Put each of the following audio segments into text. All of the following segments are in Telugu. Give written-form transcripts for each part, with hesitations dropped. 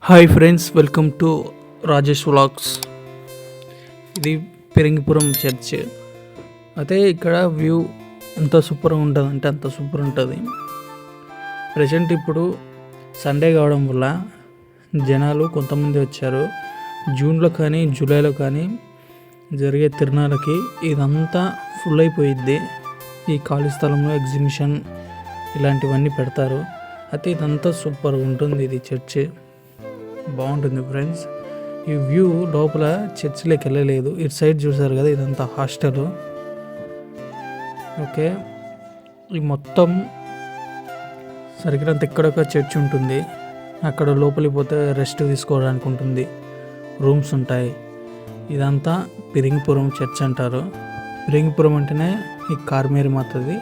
Hi friends, welcome to Rajesh vlogs. ఇది పెరింగిపురం చర్చ్. అయితే ఇక్కడ వ్యూ ఎంత సూపర్గా ఉంటుంది అంటే అంత సూపర్ ఉంటుంది. ప్రజెంట్ ఇప్పుడు సండే కావడం వల్ల జనాలు కొంతమంది వచ్చారు. జూన్లో కానీ జూలైలో కానీ జరిగే తిరునాళ్ళకి ఇదంతా ఫుల్ అయిపోయిద్ది. ఈ ఖాళీ స్థలంలో ఎగ్జిబిషన్ ఇలాంటివన్నీ పెడతారు. అయితే ఇదంతా సూపర్గా ఉంటుంది. ఇది చర్చ్ బాగుంటుంది ఫ్రెండ్స్. ఈ వ్యూ లోపల చర్చిలోకి వెళ్ళలేదు. ఇటు సైడ్ చూసారు కదా, ఇదంతా హాస్టల్. ఓకే, ఈ మొత్తం సరిగ్గినంత ఇక్కడ ఒక చర్చ్ ఉంటుంది. అక్కడ లోపలికి పోతే రెస్ట్ తీసుకోవడానికి ఉంటుంది, రూమ్స్ ఉంటాయి. ఇదంతా పెరింగిపురం చర్చ్ అంటారు. పెరింగిపురం అంటేనే ఈ కార్మేరి మాతది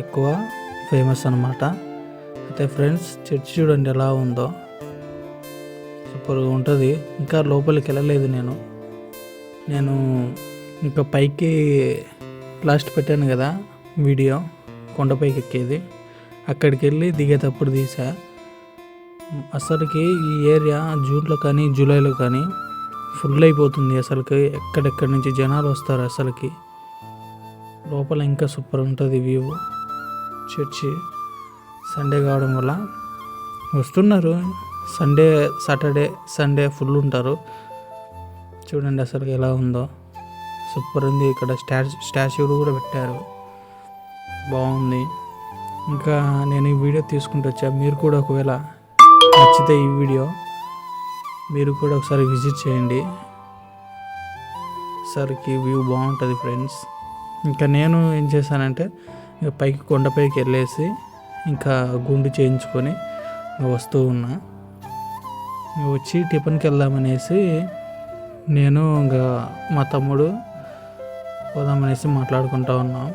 ఎక్కువ ఫేమస్ అన్నమాట. అయితే ఫ్రెండ్స్, చర్చ్ చూడండి ఎలా ఉందో, సూపర్గా ఉంటుంది. ఇంకా లోపలికి వెళ్ళలేదు నేను ఇంకా పైకి లాస్ట్ పెట్టాను కదా వీడియో, కొండపైకి ఎక్కేది. అక్కడికి వెళ్ళి దిగేటప్పుడు తీసా. అసలుకి ఈ ఏరియా జూన్లో కానీ జూలైలో కానీ ఫుల్ అయిపోతుంది. అసలుకి ఎక్కడెక్కడి నుంచి జనాలు వస్తారు. అసలుకి లోపల ఇంకా సూపర్ ఉంటుంది వ్యూ. చర్చి సండే కావడం వల్ల వస్తున్నారు. సాటర్డే సండే ఫుల్ ఉంటారు. చూడండి అసలు ఎలా ఉందో, సూపర్ ఉంది. ఇక్కడ స్టాచ్యూలు కూడా పెట్టారు, బాగుంది. ఇంకా నేను ఈ వీడియో తీసుకుంటూ వచ్చా. మీరు కూడా ఒకవేళ నచ్చితే ఈ వీడియో మీరు కూడా ఒకసారి విజిట్ చేయండి. సరికి వ్యూ బాగుంటుంది ఫ్రెండ్స్. ఇంకా నేను ఏం చేశానంటే పైకి కొండపైకి వెళ్ళేసి ఇంకా గుండు చేయించుకొని వస్తూ ఉన్నా. వచ్చి టిఫిన్కి వెళ్దామనేసి నేను ఇంకా మా తమ్ముడు పోదామనేసి మాట్లాడుకుంటూ ఉన్నాం.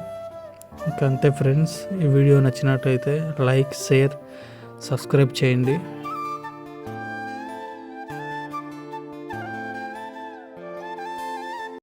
ఇంకా అంతే ఫ్రెండ్స్. ఈ వీడియో నచ్చినట్టయితే లైక్, షేర్, సబ్స్క్రైబ్ చేయండి.